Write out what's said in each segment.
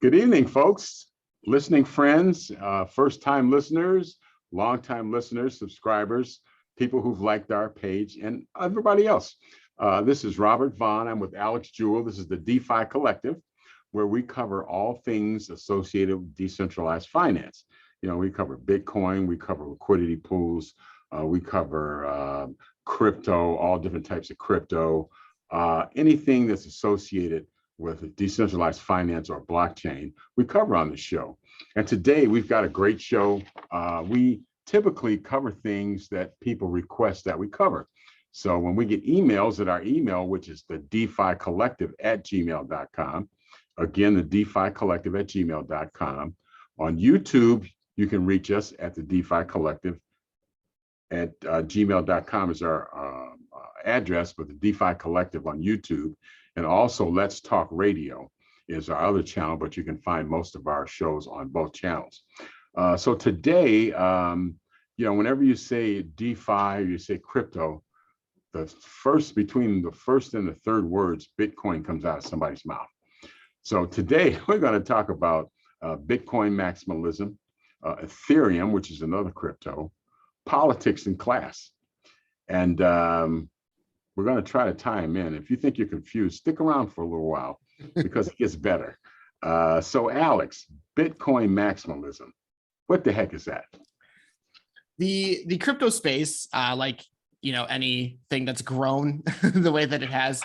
Good evening, folks, listening friends, first-time listeners, long-time listeners, subscribers, people who've liked our page, and everybody else. This is Robert Vaughn. I'm with Alex Jewell. This is the DeFi Collective, where we cover all things associated with decentralized finance. You know, we cover Bitcoin, we cover liquidity pools, we cover crypto, all different types of crypto, anything that's associated with decentralized finance or blockchain, we cover on the show. And today we've got a great show. We typically cover things that people request that we cover. So when we get emails at our email, which is the DeFiCollective@gmail.com, again, the DeFiCollective@gmail.com. On YouTube, you can reach us at the DeFiCollective@gmail.com is our address, but the DeFi Collective on YouTube. And also Let's Talk Radio is our other channel, but you can find most of our shows on both channels. So today, you know, whenever you say DeFi or you say crypto, between the first and the third words, Bitcoin comes out of somebody's mouth. So today we're going to talk about Bitcoin maximalism, Ethereum, which is another crypto, politics, and class. And we're going to try to tie him in. If you think you're confused, stick around for a little while because it gets better. So Alex, Bitcoin maximalism, what the heck is that? The crypto space, like, you know, anything that's grown the way that it has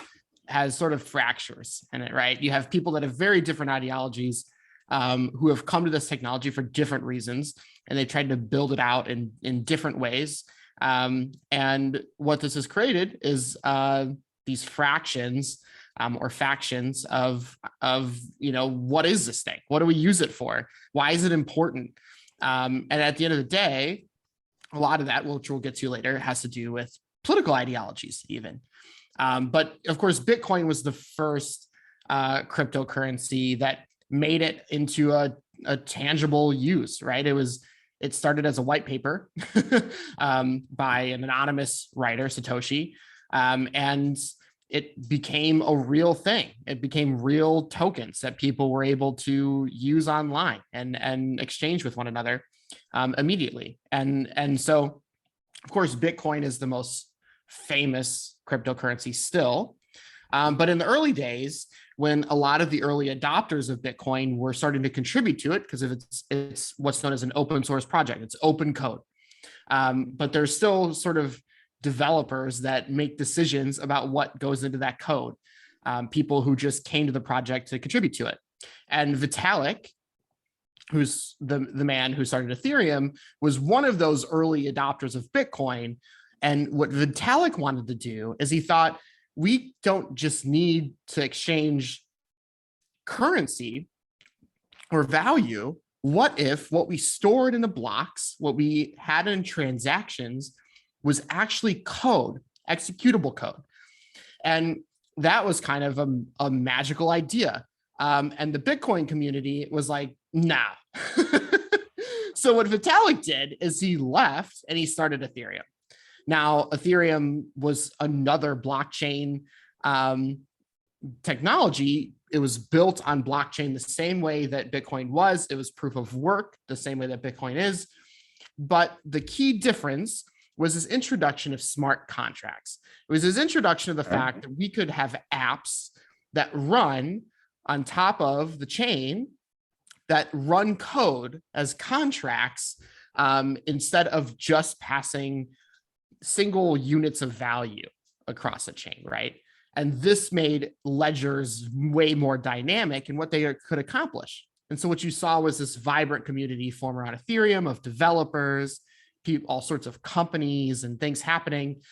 sort of fractures in it, right? You have people that have very different ideologies who have come to this technology for different reasons, and they tried to build it out in different ways. And what this has created is these fractions or factions of, you know, what is this thing? What do we use it for? Why is it important? And at the end of the day, a lot of that, which we'll get to later, has to do with political ideologies even. But of course, Bitcoin was the first cryptocurrency that made it into a tangible use, right? It started as a white paper by an anonymous writer, Satoshi, and it became a real thing. It became real tokens that people were able to use online and exchange with one another immediately. And so, of course, Bitcoin is the most famous cryptocurrency still. But in the early days, when a lot of the early adopters of Bitcoin were starting to contribute to it, because it's what's known as an open source project, it's open code. But there's still sort of developers that make decisions about what goes into that code, people who just came to the project to contribute to it. And Vitalik, who's the man who started Ethereum, was one of those early adopters of Bitcoin. And what Vitalik wanted to do is he thought, we don't just need to exchange currency or value. What if what we stored in the blocks, what we had in transactions, was actually code, executable code? And that was kind of a magical idea. And the Bitcoin community was like, nah. So what Vitalik did is he left and he started Ethereum. Now, Ethereum was another blockchain technology. It was built on blockchain the same way that Bitcoin was. It was proof of work, the same way that Bitcoin is. But the key difference was this introduction of smart contracts. It was this introduction of the fact that we could have apps that run on top of the chain, that run code as contracts instead of just passing single units of value across a chain, right? And this made ledgers way more dynamic in what they could accomplish. And so what you saw was this vibrant community form around Ethereum of developers, all sorts of companies and things happening.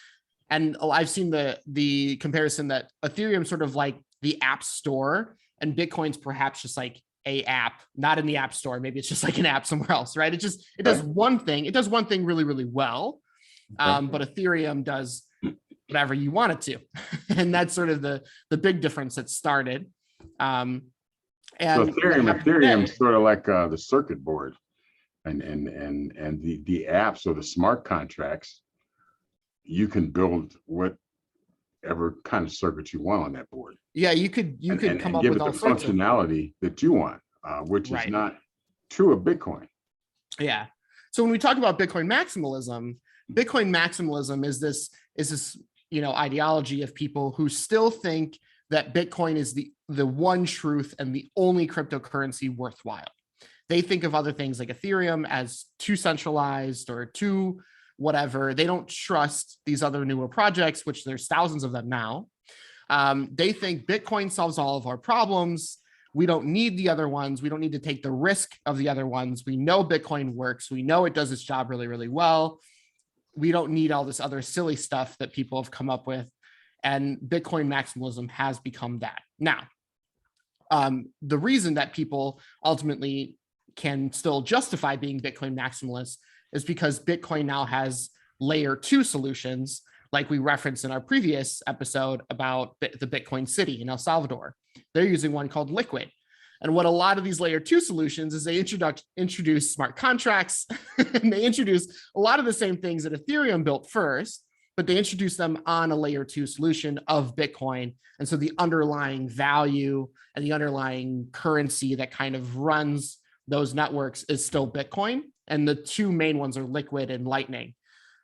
And I've seen the comparison that Ethereum sort of like the app store, and Bitcoin's perhaps just like a app, not in the app store. Maybe it's just like an app somewhere else, right? It does one thing. It does one thing really, really well. But Ethereum does whatever you want it to. And that's sort of the big difference that started. And so Ethereum is sort of like the circuit board and the apps or the smart contracts. You can build whatever kind of circuit you want on that board. Yeah, you could come up with all sorts of functionality that you want which is Right. not true of Bitcoin. Yeah. So when we talk about Bitcoin maximalism is this ideology of people who still think that Bitcoin is the one truth and the only cryptocurrency worthwhile. They think of other things like Ethereum as too centralized or too whatever. They don't trust these other newer projects, which there's thousands of them now. They think Bitcoin solves all of our problems. We don't need the other ones. We don't need to take the risk of the other ones. We know Bitcoin works. We know it does its job really, really well. We don't need all this other silly stuff that people have come up with. And Bitcoin maximalism has become that. Now, the reason that people ultimately can still justify being Bitcoin maximalists is because Bitcoin now has layer 2 solutions, like we referenced in our previous episode about the Bitcoin city in El Salvador. They're using one called Liquid. And what a lot of these layer 2 solutions is they introduce smart contracts and they introduce a lot of the same things that Ethereum built first, but they introduce them on a layer 2 solution of Bitcoin. And so the underlying value and the underlying currency that kind of runs those networks is still Bitcoin. And the two main ones are Liquid and Lightning.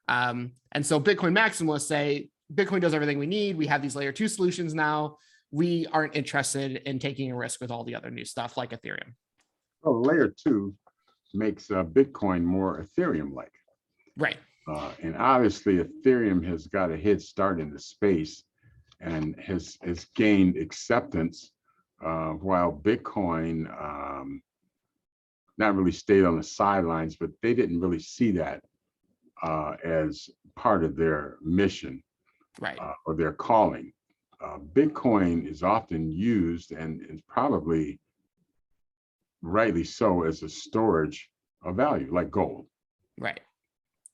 And so Bitcoin maximalists say Bitcoin does everything we need. We have these layer 2 solutions now. We aren't interested in taking a risk with all the other new stuff like Ethereum. Oh, layer 2 makes Bitcoin more Ethereum-like. Right. And obviously Ethereum has got a head start in the space and has gained acceptance, while Bitcoin not really stayed on the sidelines, but they didn't really see that as part of their mission, right, or their calling. Bitcoin is often used, and is probably rightly so, as a storage of value, like gold. Right.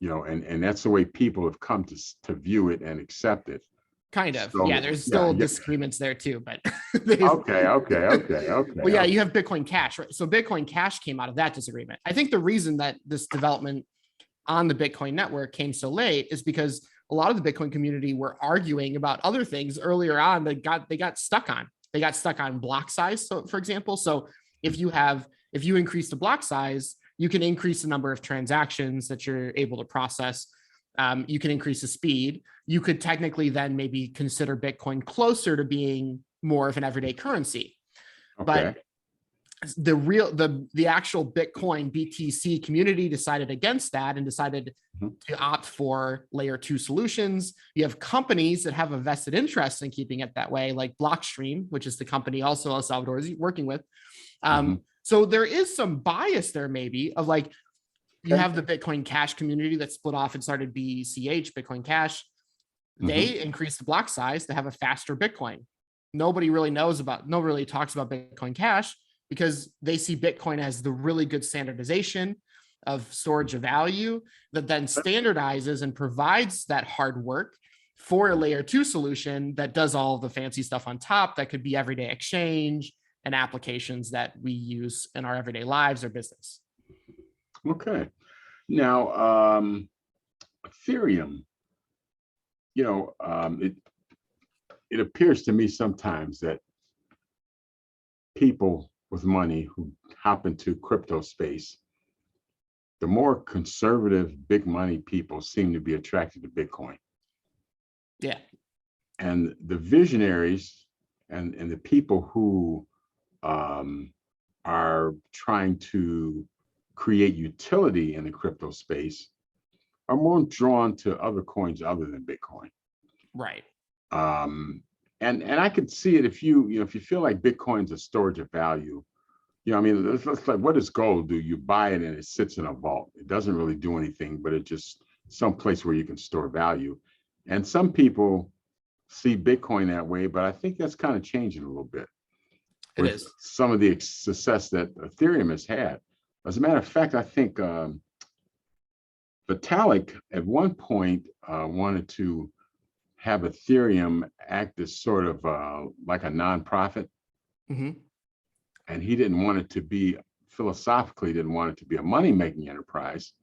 And that's the way people have come to view it and accept it. Kind of. So, yeah, there's still disagreements there too, but okay. Well, yeah, you have Bitcoin Cash, right? So Bitcoin Cash came out of that disagreement. I think the reason that this development on the Bitcoin network came so late is because a lot of the Bitcoin community were arguing about other things earlier on that they got stuck on. They got stuck on block size. So, for example, if you increase the block size, you can increase the number of transactions that you're able to process. You can increase the speed. You could technically then maybe consider Bitcoin closer to being more of an everyday currency. Okay. But the actual Bitcoin BTC community decided against that and decided to opt for layer 2 solutions. You have companies that have a vested interest in keeping it that way, like Blockstream, which is the company also El Salvador is working with. So there is some bias there, maybe, of like, you have the Bitcoin Cash community that split off and started BCH, Bitcoin Cash. They increased the block size to have a faster Bitcoin. Nobody really talks about Bitcoin Cash because they see Bitcoin as the really good standardization of storage of value that then standardizes and provides that hard work for a layer 2 solution that does all of the fancy stuff on top that could be everyday exchange and applications that we use in our everyday lives or business. Okay. Now, Ethereum, it appears to me sometimes that people with money who hop into crypto space, the more conservative, big money people seem to be attracted to Bitcoin. Yeah. And the visionaries and the people who are trying to create utility in the crypto space are more drawn to other coins other than Bitcoin. Right. And I could see it if you feel like Bitcoin's a storage of value. It's like, what does gold do? You buy it and it sits in a vault. It doesn't really do anything, but it's just some place where you can store value. And some people see Bitcoin that way, but I think that's kind of changing a little bit. It is. Some of the success that Ethereum has had. As a matter of fact, I think Vitalik at one point wanted to have Ethereum act as sort of like a nonprofit. And he didn't want it to be, philosophically, didn't want it to be a money-making enterprise.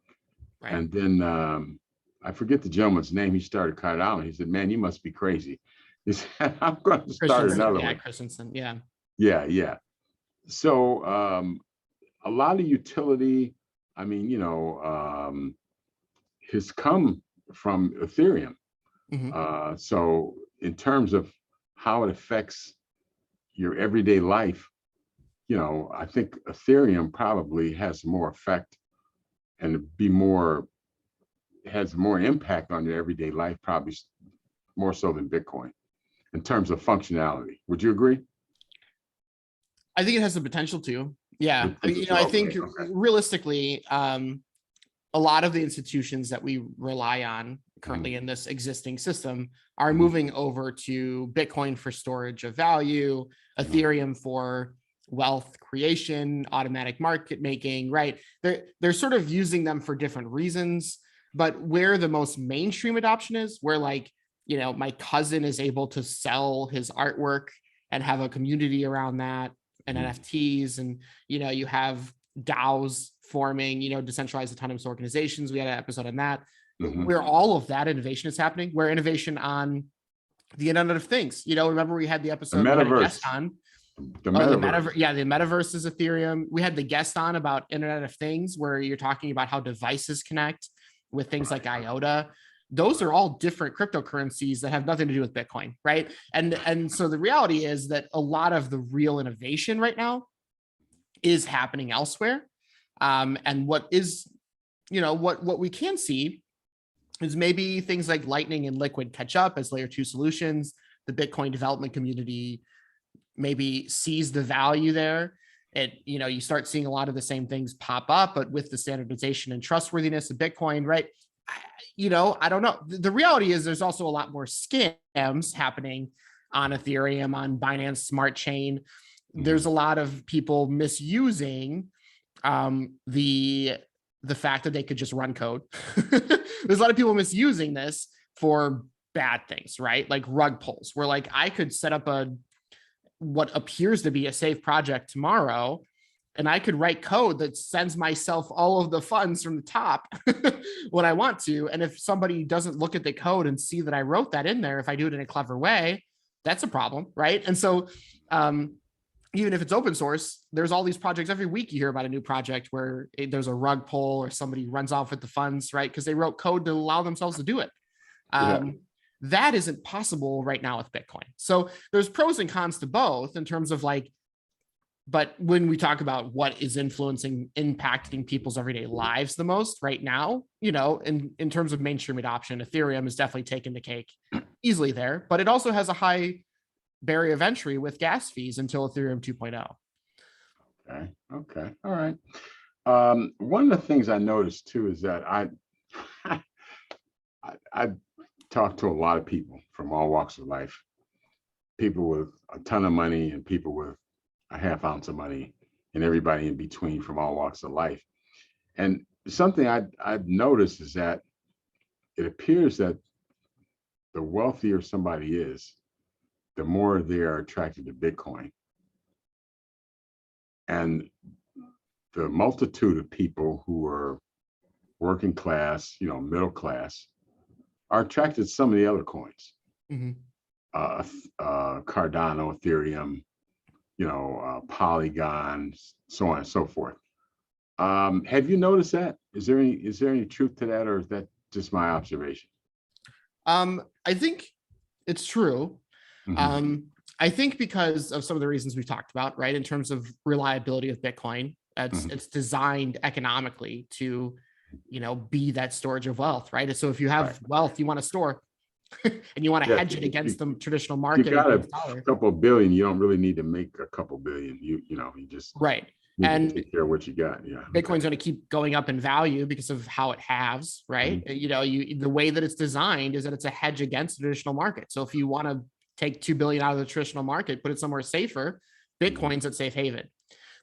Right. And then I forget the gentleman's name. He started cut it out and he said, "Man, you must be crazy." He said, "I'm going to start another one." Christensen, yeah. Yeah. So a lot of utility, I mean, has come from Ethereum. Mhm. So in terms of how it affects your everyday life, I think Ethereum probably has more effect and be more has more impact on your everyday life, probably more so than Bitcoin in terms of functionality. Would you agree? I think it has the potential to. Yeah. Potential to, I okay, think okay. realistically, a lot of the institutions that we rely on currently Mhm. in this existing system are Mhm. moving over to Bitcoin for storage of value, Mhm. Ethereum for wealth creation, automatic market making, right? They're sort of using them for different reasons, but where the most mainstream adoption is, where like, my cousin is able to sell his artwork and have a community around that and Mhm. NFTs, and you have DAOs forming, decentralized autonomous organizations. We had an episode on that, Mhm. where all of that innovation is happening, where innovation on the Internet of Things. Remember we had the The episode, we had a guest metaverse, on. the Oh, the metaverse. metaverse. Yeah, the metaverse is Ethereum. We had the guest on about Internet of Things, where you're talking about how devices connect with things like Right. IOTA. Those are all different cryptocurrencies that have nothing to do with Bitcoin, right? And so the reality is that a lot of the real innovation right now is happening elsewhere. And what is, what we can see is maybe things like Lightning and Liquid catch up as layer 2 solutions. The Bitcoin development community maybe sees the value there. You start seeing a lot of the same things pop up, but with the standardization and trustworthiness of Bitcoin, right? I don't know. The reality is there's also a lot more scams happening on Ethereum, on Binance Smart Chain. There's Mhm. a lot of people misusing the fact that they could just run code. There's a lot of people misusing this for bad things, right? Like rug pulls, where like I could set up what appears to be a safe project tomorrow, and I could write code that sends myself all of the funds from the top when I want to. And if somebody doesn't look at the code and see that I wrote that in there, if I do it in a clever way, that's a problem, right? And so even if it's open source, there's all these projects. Every week you hear about a new project where there's a rug pull or somebody runs off with the funds, right? Because they wrote code to allow themselves to do it. Yeah. That isn't possible right now with Bitcoin. So there's pros and cons to both in terms of like, but when we talk about what is impacting people's everyday lives the most right now, in terms of mainstream adoption, Ethereum is definitely taking the cake easily there, but it also has a high barrier of entry with gas fees until Ethereum 2.0. Okay. Okay. All right. One of the things I noticed too is that I talked to a lot of people from all walks of life, people with a ton of money and people with a half ounce of money, and everybody in between from all walks of life. And something I've noticed is that it appears that the wealthier somebody is, the more they are attracted to Bitcoin. And the multitude of people who are working class, middle class, are attracted to some of the other coins, Mhm. Cardano, Ethereum, Polygon, so on and so forth. Have you noticed that? Is there any truth to that, or is that just my observation? I think it's true. Mhm. I think because of some of the reasons we've talked about, right? In terms of reliability of Bitcoin, Mhm. it's designed economically to, be that storage of wealth, right? So if you Right. have wealth you want to store and you want to Yeah. hedge it against the traditional If you market got a against dollar, couple of billion, you don't really need to make a couple billion. You just right? need to And take care of what you got. Yeah. Okay. Bitcoin's going to keep going up in value because of how it halves, right? Mhm. The way that it's designed is that it's a hedge against the traditional market. So if you want to take 2 billion out of the traditional market, put it somewhere safer, Mhm. Bitcoin's at safe haven.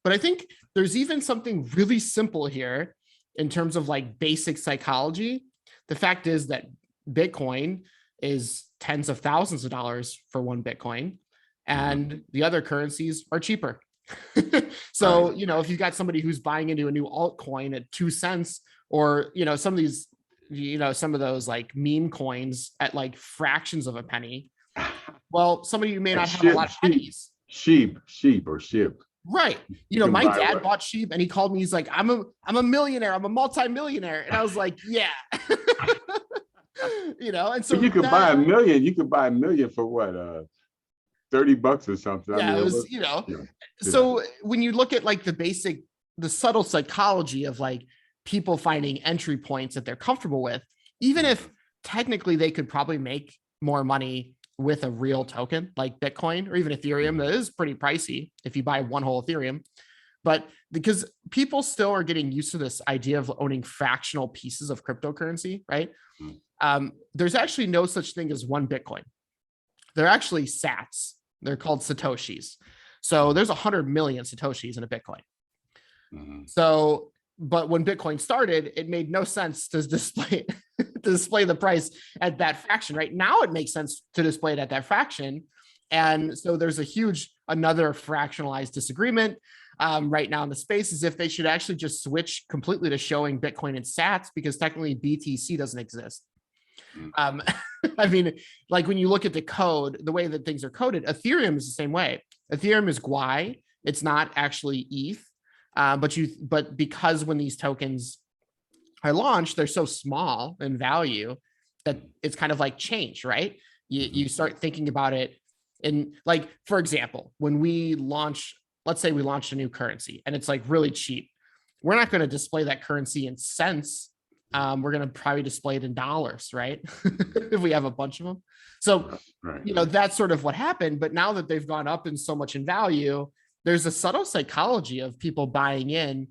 But I think there's even something really simple here in terms of like basic psychology. The fact is that Bitcoin is tens of thousands of dollars for one Bitcoin, Mhm. and the other currencies are cheaper. Right. So, if you've got somebody who's buying into a new altcoin at 2 cents, or, some of these, some of those like meme coins at like fractions of a penny, well, somebody who may Like not have a lot of pennies. sheep or ship. Right. You can My buy dad what? bought sheep and he called me, he's like, I'm a millionaire, I'm a multi-millionaire. And I was like, yeah. And But so you could buy that, a million. You could buy a million for what, $30 or something. I yeah, mean, it it was, was, you know, yeah. so when you look at like the subtle psychology of like people finding entry points that they're comfortable with, even if technically they could probably make more money with a real token like Bitcoin or even Ethereum, that is pretty pricey if you buy one whole Ethereum. But because people still are getting used to this idea of owning fractional pieces of cryptocurrency, right? There's actually no such thing as one Bitcoin. They're actually sats. They're called Satoshis. So there's 100 million Satoshis in a Bitcoin. So, but when Bitcoin started, it made no sense to display the price at that fraction. Right now, it makes sense to display it at that fraction, and so there's another fractionalized disagreement right now in the space is if they should actually just switch completely to showing Bitcoin in Sats because technically BTC doesn't exist. I mean, like when you look at the code, the way that things are coded, Ethereum is the same way. Ethereum is GUI. It's not actually ETH. But because when these tokens are launched, they're so small in value that it's kind of like change, right? You start thinking about it in like, for example, when we launch, let's say we launched a new currency and it's like really cheap. We're not going to display that currency in cents. We're going to probably display it in dollars, right? If we have a bunch of them. So, that's sort of what happened. But now that they've gone up in so much in value, there's a subtle psychology of people buying in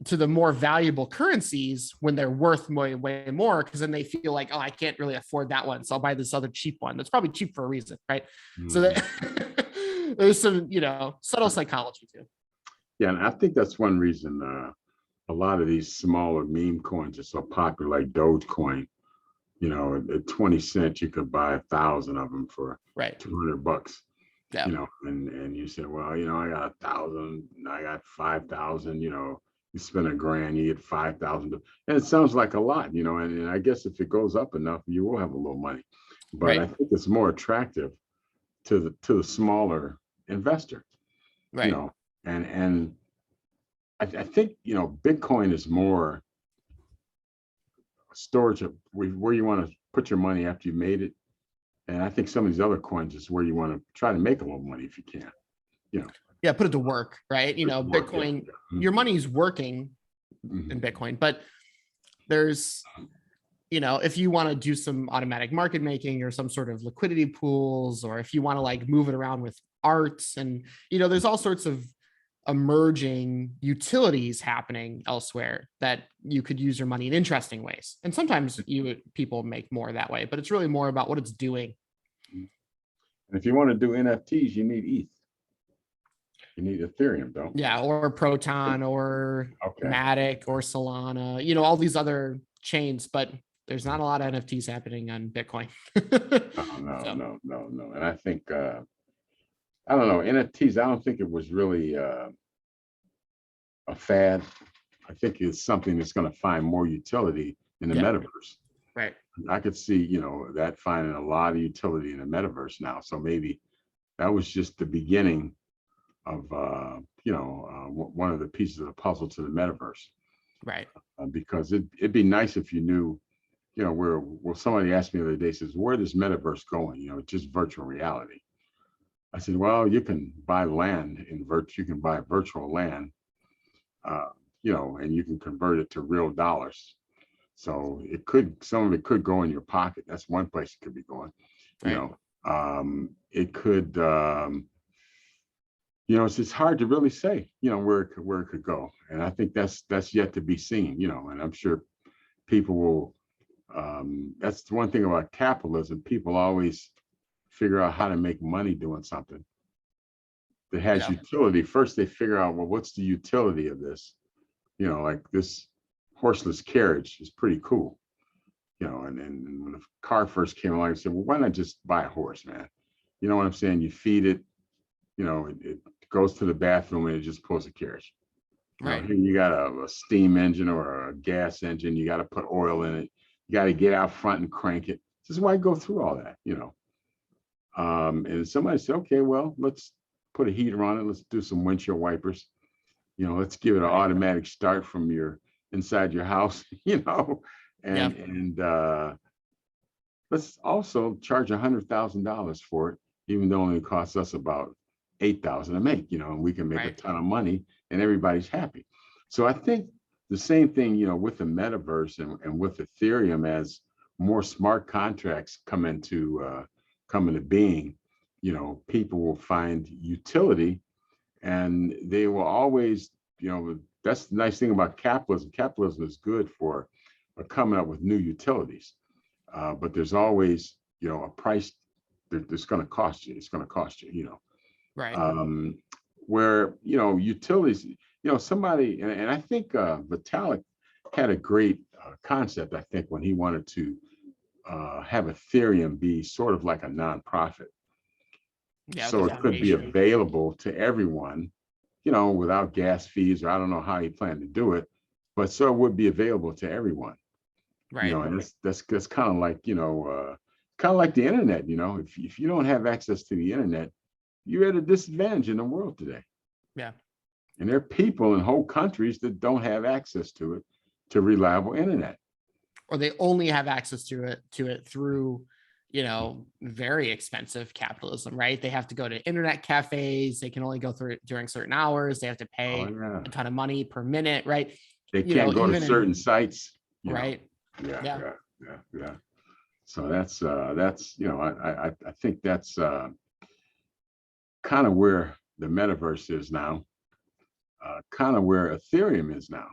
to the more valuable currencies when they're worth way more, because then they feel like, oh, I can't really afford that one, so I'll buy this other cheap one that's probably cheap for a reason, right? So that there's some subtle psychology too. Yeah, and I think that's one reason a lot of these smaller meme coins are so popular, like Dogecoin. At 20 cents you could buy 1,000 of them for $200. Yeah. And you say, well, I got 1,000, I got 5,000, you spend $1,000, you get 5,000. And it sounds like a lot, and I guess if it goes up enough, you will have a little money. But I think it's more attractive to the smaller investor, right? And I think, Bitcoin is more storage of where you want to put your money after you made it. And I think some of these other coins is where you want to try to make a little money if you can, Yeah, put it to work, right? Bitcoin, your money's working in Bitcoin, but there's, if you want to do some automatic market making or some sort of liquidity pools, or if you want to like move it around with arts and, there's all sorts of emerging utilities happening elsewhere that you could use your money in interesting ways. And sometimes people make more that way, but it's really more about what it's doing. And if you want to do NFTs, you need ETH. You need Ethereum, don't you? Yeah, or Proton or Matic or Solana, all these other chains, but there's not a lot of NFTs happening on Bitcoin. No. And I think, I don't know, NFTs, I don't think it was really a fad. I think it's something that's going to find more utility in the metaverse. Right. I could see, that finding a lot of utility in the metaverse now. So maybe that was just the beginning of, one of the pieces of the puzzle to the metaverse. Right. Because it'd be nice if you knew, where somebody asked me the other day, says, where does metaverse going? Just virtual reality. I said, well, you can buy land you can buy virtual land, and you can convert it to real dollars. So some of it could go in your pocket. That's one place it could be going. It could, it's hard to really say, where it could go. And I think that's yet to be seen, and I'm sure people will, that's the one thing about capitalism. People always figure out how to make money doing something that has utility. First, they figure out, well, what's the utility of this? Like this horseless carriage is pretty cool. And when the car first came along, I said, well, why not just buy a horse, man? You know what I'm saying? You feed it, it goes to the bathroom and it just pulls a carriage. Right. Here you got a steam engine or a gas engine. You got to put oil in it. You got to get out front and crank it. This is why I go through all that, And somebody said, okay, well, let's put a heater on it. Let's do some windshield wipers. Let's give it an automatic start from inside your house, and let's also charge $100,000 for it, even though it only costs us about $8,000 to make, and we can make a ton of money and everybody's happy. So I think the same thing, with the metaverse and with Ethereum, as more smart contracts come into being, people will find utility, and they will always, that's the nice thing about capitalism. Capitalism is good for coming up with new utilities, but there's always, a price that's going to cost you. It's going to cost you, Right. Where, utilities, somebody, and I think Vitalik had a great concept, I think, when he wanted to have Ethereum be sort of like a nonprofit. So it could be available to everyone, without gas fees, or I don't know how he planned to do it, but so it would be available to everyone. Right. And that's kind of like, the internet, if you don't have access to the internet, you're at a disadvantage in the world today. Yeah. And there are people in whole countries that don't have access to reliable internet. Or they only have access to it through, very expensive capitalism, right? They have to go to internet cafes. They can only go through it during certain hours. They have to pay a ton of money per minute, right? They can't go to certain sites. Right. Yeah. So that's I think that's kind of where the metaverse is now, kind of where Ethereum is now.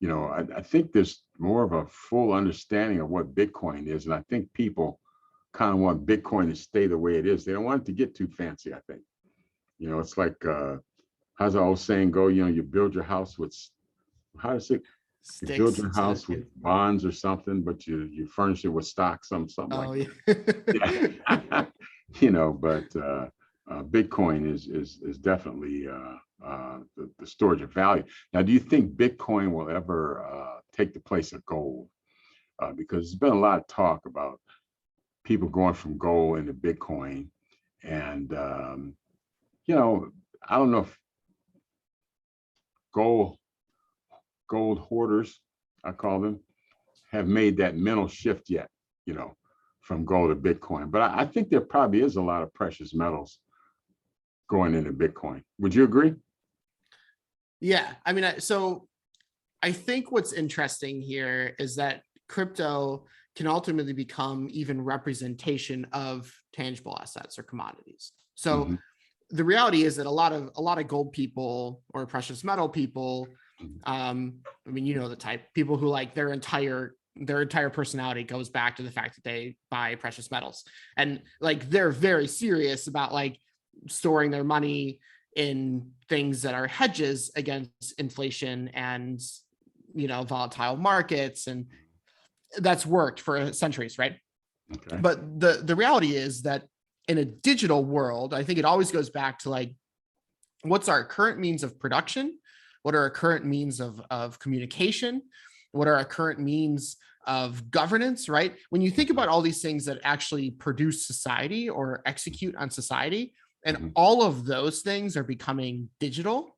I think there's more of a full understanding of what Bitcoin is, and I think people kind of want Bitcoin to stay the way it is. They don't want it to get too fancy, I think. It's like, how's the old saying go? You build your house with, how does it? You build your house with bonds or something, but you furnish it with stock, something like that. Yeah. But Bitcoin is definitely the storage of value. Now, do you think Bitcoin will ever take the place of gold? Because there's been a lot of talk about people going from gold into Bitcoin, and I don't know if gold hoarders, I call them, have made that mental shift yet, from gold to Bitcoin. But I think there probably is a lot of precious metals going into Bitcoin. Would you agree? Yeah. I mean, so I think what's interesting here is that crypto can ultimately become even representation of tangible assets or commodities. So the reality is that a lot of gold people or precious metal people, I mean, the type, people who like their entire personality goes back to the fact that they buy precious metals, and like they're very serious about like storing their money in things that are hedges against inflation and volatile markets, and that's worked for centuries, right? Okay. But the reality is that in a digital world, I think it always goes back to like, what's our current means of production? What are our current means of communication? What are our current means of governance, right? When you think about all these things that actually produce society or execute on society, and all of those things are becoming digital,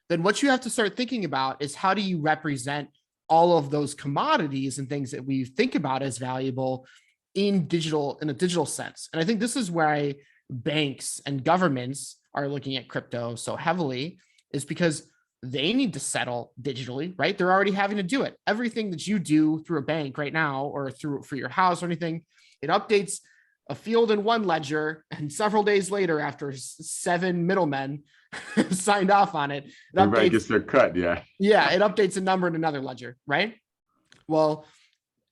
then what you have to start thinking about is, how do you represent all of those commodities and things that we think about as valuable in a digital sense? And I think this is why banks and governments are looking at crypto so heavily, is because they need to settle digitally, right? They're already having to do it. Everything that you do through a bank right now, or for your house or anything, it updates a field in one ledger, and several days later, after 7 middlemen signed off on it, everybody gets their cut. Yeah, it updates a number in another ledger, right? Well,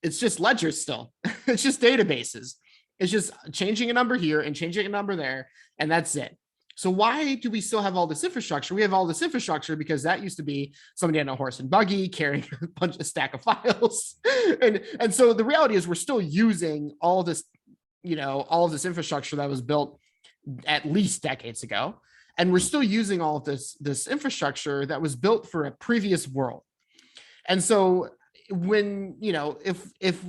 it's just ledgers still. It's just databases. It's just changing a number here and changing a number there, and that's it. So why do we still have all this infrastructure? We have all this infrastructure because that used to be somebody on a horse and buggy carrying a stack of files. And so the reality is we're still using all this, all of this infrastructure that was built at least decades ago. And we're still using all of this infrastructure that was built for a previous world. And so when, if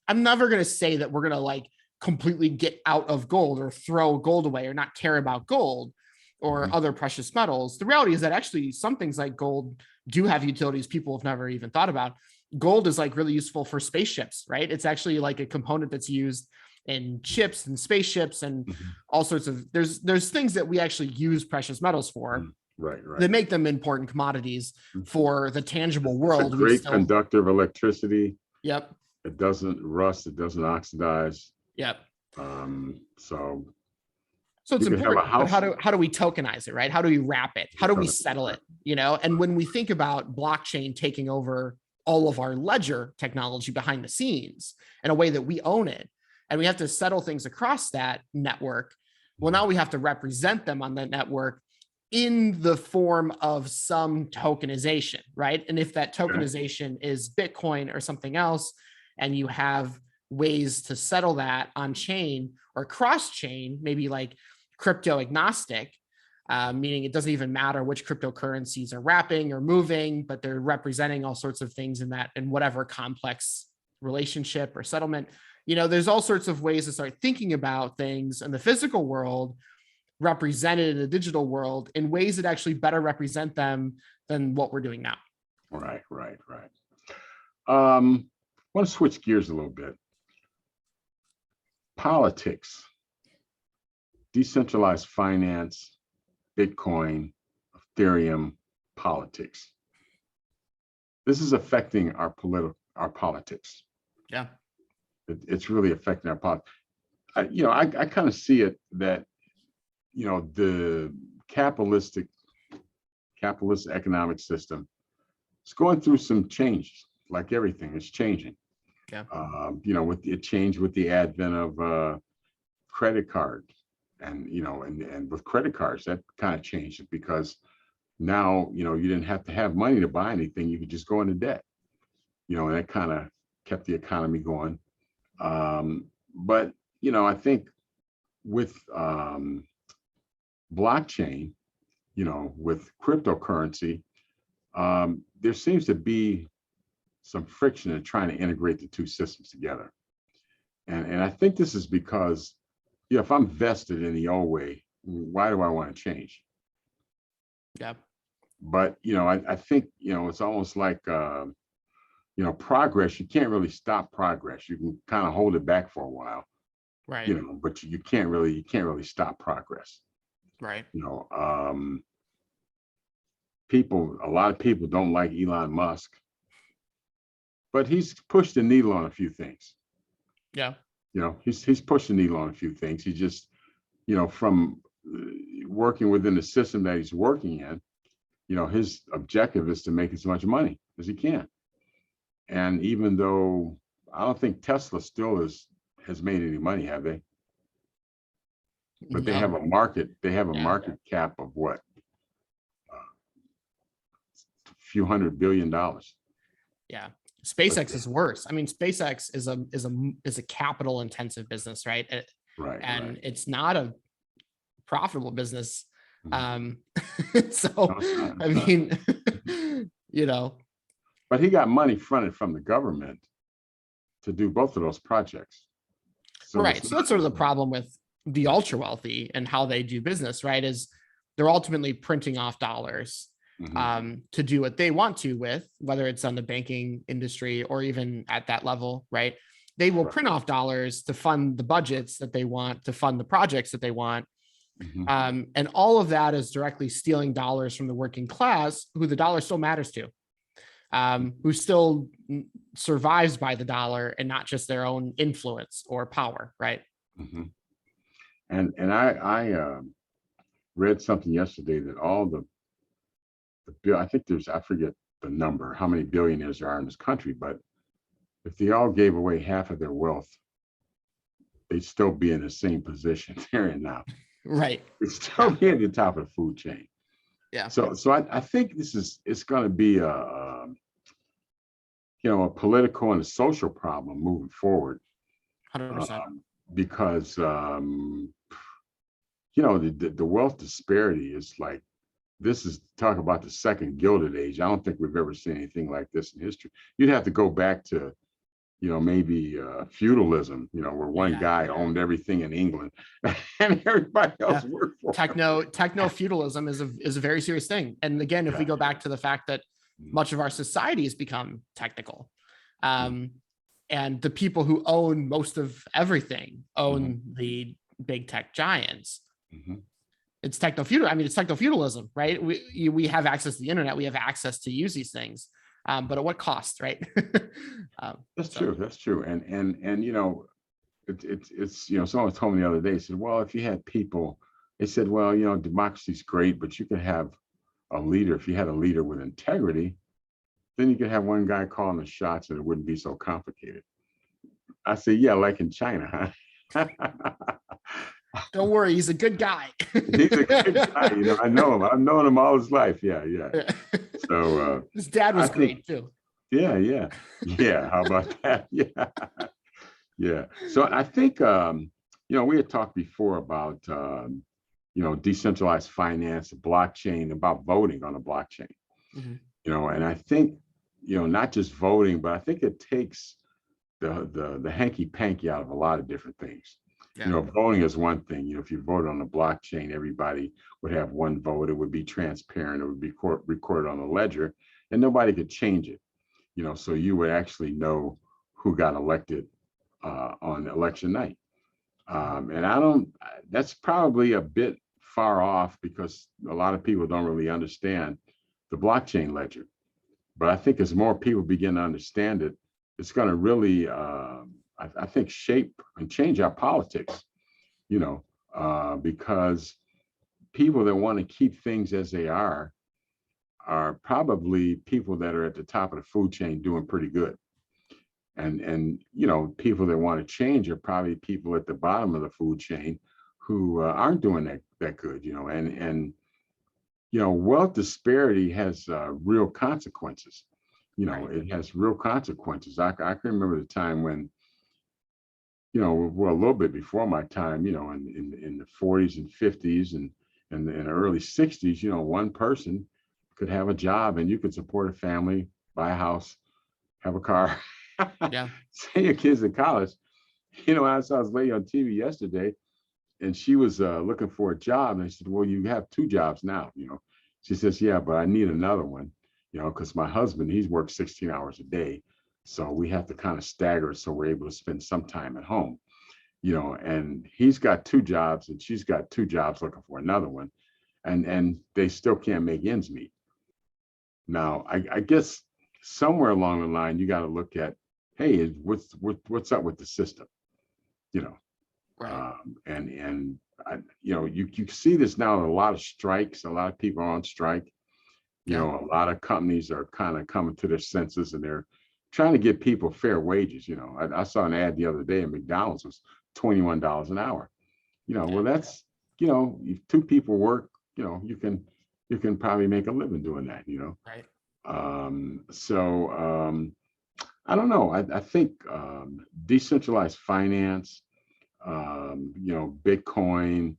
I'm never going to say that we're going to like completely get out of gold or throw gold away or not care about gold, or other precious metals. The reality is that actually some things like gold do have utilities people have never even thought about. Gold is like really useful for spaceships, right? It's actually like a component that's used in ships and spaceships and all sorts of, there's things that we actually use precious metals for. Right. That make them important commodities for the tangible It's world. a great conductor of electricity. Yep. It doesn't rust. It doesn't oxidize. Yep. So it's important, but how do we tokenize it, right? How do we wrap it? How do we settle it? You know, and when we think about blockchain taking over all of our ledger technology behind the scenes in a way that we own it, and we have to settle things across that network, well, now we have to represent them on that network in the form of some tokenization, right? And if that tokenization is Bitcoin or something else, and you have ways to settle that on chain or cross chain, maybe like crypto agnostic, meaning it doesn't even matter which cryptocurrencies are wrapping or moving, but they're representing all sorts of things in whatever complex relationship or settlement. You know, there's all sorts of ways to start thinking about things in the physical world represented in the digital world in ways that actually better represent them than what we're doing now. Right. I want to switch gears a little bit. Politics, decentralized finance, Bitcoin, Ethereum, politics. This is affecting our politics. Yeah. It's really affecting our politics. I kind of see it that, the capitalist economic system is going through some changes, like everything is changing. Yeah. With it changed with the advent of credit cards, and with credit cards, that kind of changed it because now, you didn't have to have money to buy anything. You could just go into debt, and that kind of kept the economy going. But, I think with blockchain, with cryptocurrency, there seems to be some friction in trying to integrate the two systems together. And I think this is because, if I'm vested in the old way, why do I want to change? Yeah. But, I think, it's almost like, progress, you can't really stop progress. You can kind of hold it back for a while, right? But you can't really stop progress. Right. A lot of people don't like Elon Musk, but he's pushed the needle on a few things. Yeah. He's pushed the needle on a few things. He just, from working within the system that he's working in, his objective is to make as much money as he can. And even though I don't think Tesla still has made any money, have they? But they have a market. They have a market cap of what? A few $100 billion. Yeah. SpaceX is worse. I mean, SpaceX is a capital intensive business, right? Right. And it's not a profitable business. So, I mean, But he got money fronted from the government to do both of those projects. So right. So that's sort of the problem with the ultra wealthy and how they do business, right? Is they're ultimately printing off dollars to do what they want to with, whether it's on the banking industry or even at that level, right? They will print off dollars to fund the budgets that they want, to fund the projects that they want. And all of that is directly stealing dollars from the working class, who the dollar still matters to, who still survives by the dollar and not just their own influence or power, right? And I read something yesterday that all the I think I forget the number, how many billionaires there are in this country, but if they all gave away half of their wealth, they'd still be in the same position they're in now. Right. They'd still be at the top of the food chain. Yeah. So I think it's going to be a political and a social problem moving forward. 100%. Because the wealth disparity is like, this is talk about the second Gilded Age. I don't think we've ever seen anything like this in history. You'd have to go back to, maybe feudalism, where one guy owned everything in England and everybody else worked for him. Techno feudalism is a very serious thing. And again, if we go back to the fact that much of our society has become technical, and the people who own most of everything own the big tech giants. It's techno feudal. I mean, it's techno feudalism, right? We have access to the internet. We have access to use these things, but at what cost, right? That's true. That's true. And it's someone told me the other day, said, well, if you had people, they said, well, democracy's great, but you could have a leader. If you had a leader with integrity, then you could have one guy calling the shots and it wouldn't be so complicated. I say, yeah, like in China, huh? Don't worry, he's a good guy. He's a good guy. I know him. I've known him all his life. Yeah. So his dad was great too. Yeah. How about that? Yeah. So I think we had talked before about decentralized finance, blockchain, about voting on a blockchain. And I think not just voting, but I think it takes the hanky panky out of a lot of different things. Voting is one thing. If you voted on a blockchain, everybody would have one vote. It would be transparent. It would be recorded on the ledger, and nobody could change it. So you would actually know who got elected on election night. And that's probably a bit far off because a lot of people don't really understand the blockchain ledger. But I think as more people begin to understand it, it's going to really, I think, shape and change our politics, because people that want to keep things as they are probably people that are at the top of the food chain doing pretty good. And people that want to change are probably people at the bottom of the food chain who aren't doing that good, and wealth disparity has real consequences. It has real consequences. I can remember the time when, well, a little bit before my time, in the 40s and 50s and in the early 60s, one person could have a job and you could support a family, buy a house, have a car, send your kids to college. I saw this lady on TV yesterday and she was looking for a job. And I said, well, you have two jobs now, She says, yeah, but I need another one, because my husband, he's worked 16 hours a day. So we have to kind of stagger so we're able to spend some time at home, and he's got two jobs and she's got two jobs looking for another one. And they still can't make ends meet. Now, I guess somewhere along the line, you got to look at, hey, what's up with the system, Right. You see this now in a lot of strikes. A lot of people are on strike. A lot of companies are kind of coming to their senses and they're trying to give people fair wages. I saw an ad the other day at McDonald's was $21 an hour. Well, that's, if two people work, you can probably make a living doing that, Right. I don't know. I think decentralized finance, Bitcoin,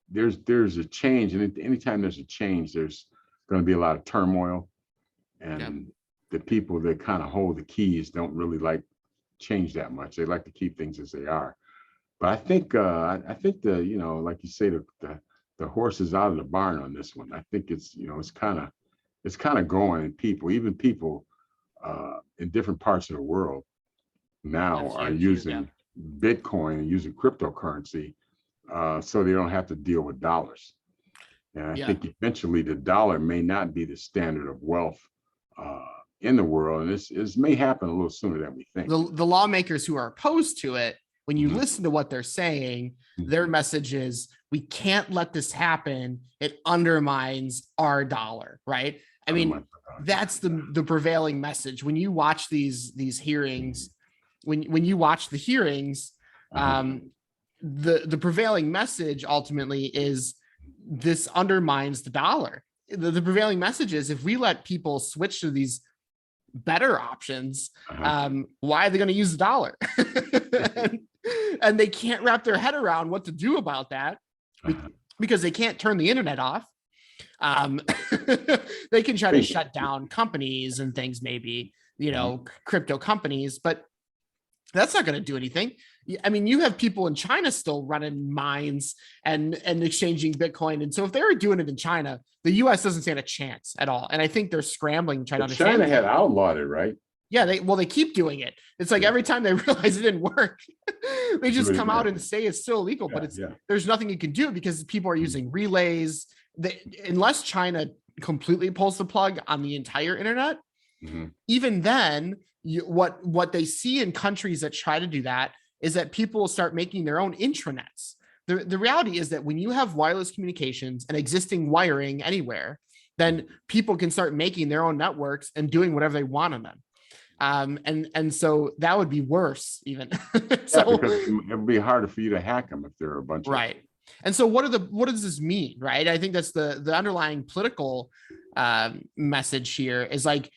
there's a change, and anytime there's a change, there's going to be a lot of turmoil, and the people that kind of hold the keys don't really like change that much. They like to keep things as they are. But I think the like you say, the horse is out of the barn on this one. I think it's kind of going, and even people in different parts of the world now are using Bitcoin and using cryptocurrency so they don't have to deal with dollars. And I think eventually the dollar may not be the standard of wealth in the world. And this may happen a little sooner than we think. The lawmakers who are opposed to it, when you listen to what they're saying, their message is, we can't let this happen. It undermines our dollar, right? I mean, that's the prevailing message. When you watch these hearings, when you watch the hearings, the prevailing message ultimately is this undermines the dollar. The prevailing message is, if we let people switch to these better options, why are they going to use the dollar? And they can't wrap their head around what to do about that because they can't turn the internet off. They can try to shut down companies and things maybe, crypto companies, but that's not going to do anything. I mean, you have people in China still running mines and exchanging Bitcoin. And so if they were doing it in China, the US doesn't stand a chance at all. And I think they're scrambling to try to understand. China had outlawed it, right? Yeah, they keep doing it. It's like every time they realize it didn't work, they just come out and say it's still illegal, but there's nothing you can do because people are using relays. Unless China completely pulls the plug on the entire internet, even then, what they see in countries that try to do that is that people will start making their own intranets. The reality is that when you have wireless communications and existing wiring anywhere, then people can start making their own networks and doing whatever they want on them. And so that would be worse even. So because it would be harder for you to hack them if there are a bunch of And so what does this mean, right? I think that's the underlying political message here is like,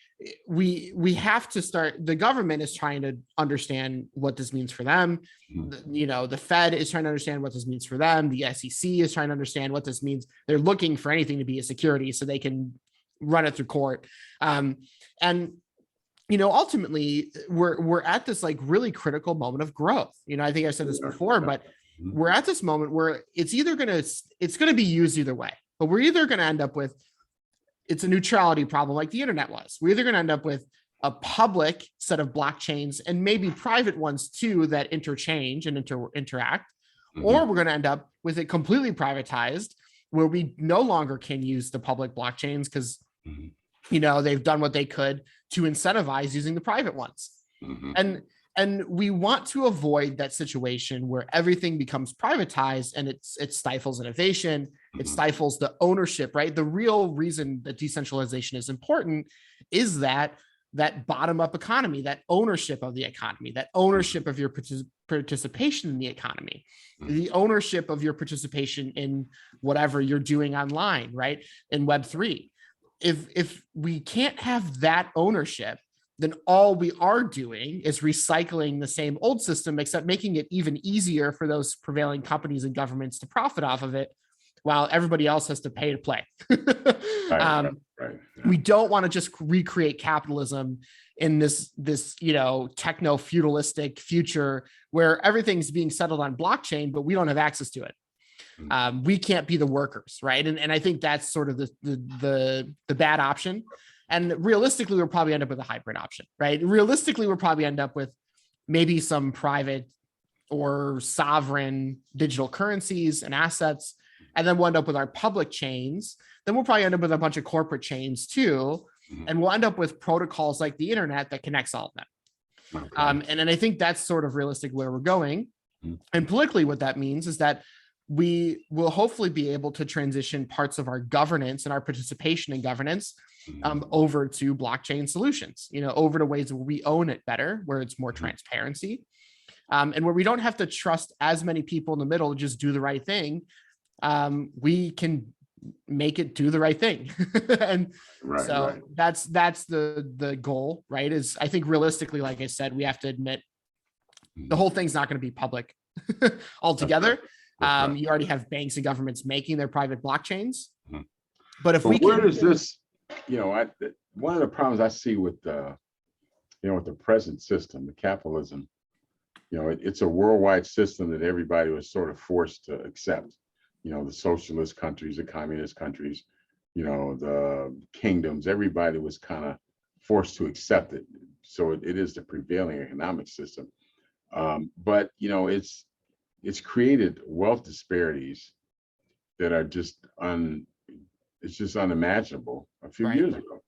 we have to start, the government is trying to understand what this means for them. The Fed is trying to understand what this means for them. The SEC is trying to understand what this means. They're looking for anything to be a security so they can run it through court. And ultimately we're at this like really critical moment of growth. I think I said this before, but we're at this moment where it's going to be used either way, but we're either going to end up with, it's a neutrality problem like the internet was. We're either going to end up with a public set of blockchains and maybe private ones too that interchange and interact, or we're going to end up with it completely privatized where we no longer can use the public blockchains because they've done what they could to incentivize using the private ones. And we want to avoid that situation where everything becomes privatized and it stifles innovation, it stifles the ownership, right? The real reason that decentralization is important is that bottom-up economy, that ownership of the economy, that ownership of your participation in the economy, the ownership of your participation in whatever you're doing online, right? In Web3. If we can't have that ownership, then all we are doing is recycling the same old system, except making it even easier for those prevailing companies and governments to profit off of it, while everybody else has to pay to play. We don't want to just recreate capitalism in this techno-feudalistic future where everything's being settled on blockchain, but we don't have access to it. We can't be the workers, right? And I think that's sort of the bad option. And realistically, we'll probably end up with a hybrid option, right? Realistically, we'll probably end up with maybe some private or sovereign digital currencies and assets, and then we'll end up with our public chains. Then we'll probably end up with a bunch of corporate chains too, and we'll end up with protocols like the internet that connects all of them. And I think that's sort of realistic where we're going. And politically, what that means is that we will hopefully be able to transition parts of our governance and our participation in governance over to blockchain solutions, over to ways where we own it better, where it's more transparency, and where we don't have to trust as many people in the middle to just do the right thing. We can make it do the right thing. And that's the goal, right? Is I think realistically, like I said, we have to admit the whole thing's not going to be public altogether. You already have banks and governments making their private blockchains. But where does this, one of the problems I see with the present system, the capitalism, it's a worldwide system that everybody was sort of forced to accept. The socialist countries, the communist countries, the kingdoms, everybody was kind of forced to accept it. So it is the prevailing economic system. But it's created wealth disparities that are just it's just unimaginable a few years ago.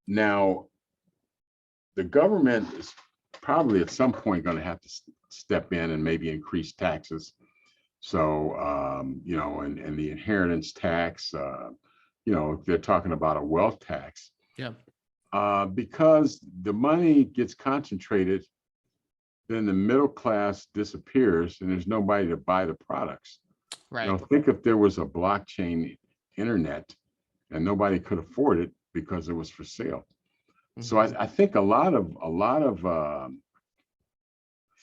Now, the government is probably at some point going to have to step in and maybe increase taxes. So, and the inheritance tax, they're talking about a wealth tax. Because the money gets concentrated, then the middle class disappears and there's nobody to buy the products. Think if there was a blockchain internet and nobody could afford it because it was for sale. So I think a lot of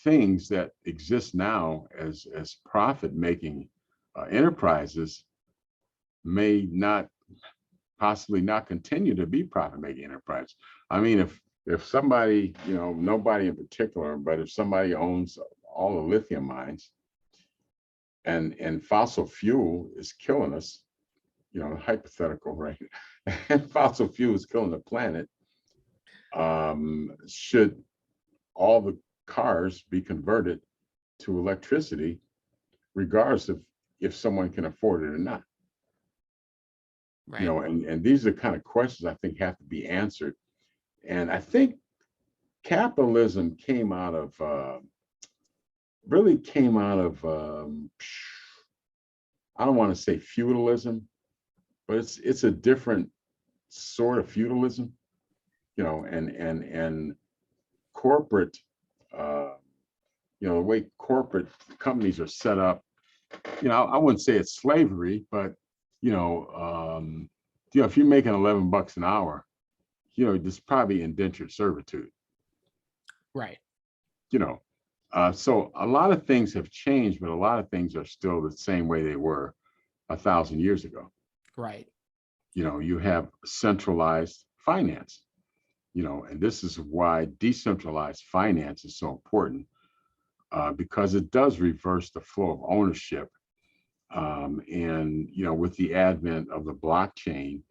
things that exist now as profit-making enterprises may possibly not continue to be profit-making enterprise. I mean, if somebody, nobody in particular, but if somebody owns all the lithium mines and fossil fuel is killing us, hypothetical, right? And fossil fuel is killing the planet, should all the cars be converted to electricity, regardless of if someone can afford it or not? Right. And these are the kind of questions I think have to be answered. And I think capitalism really came out of, I don't want to say feudalism, but it's a different sort of feudalism, and corporate, the way corporate companies are set up. I wouldn't say it's slavery, but if you're making $11 an hour, there's probably indentured servitude. Right. So a lot of things have changed, but a lot of things are still the same way they were 1,000 years ago. Right. You have centralized finance, and this is why decentralized finance is so important, because it does reverse the flow of ownership. And, with the advent of the blockchain,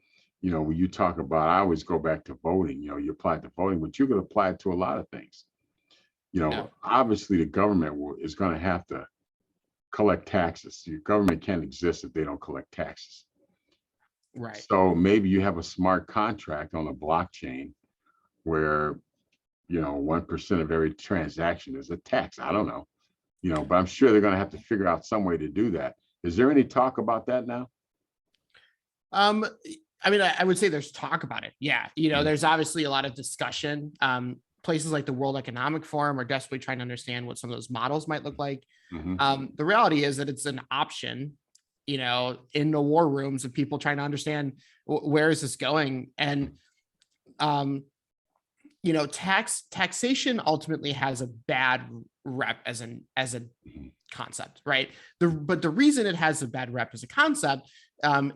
when you talk about, I always go back to voting, you apply it to voting, but you could apply it to a lot of things. Obviously the government is going to have to collect taxes. Your government can't exist if they don't collect taxes. Right. So maybe you have a smart contract on a blockchain where, 1% of every transaction is a tax. I don't know, but I'm sure they're going to have to figure out some way to do that. Is there any talk about that now? I mean, I would say there's talk about it. Yeah. There's obviously a lot of discussion. Places like the World Economic Forum are desperately trying to understand what some of those models might look like. The reality is that it's an option, in the war rooms of people trying to understand where is this going. And, taxation ultimately has a bad rep as a concept, right? But the reason it has a bad rep as a concept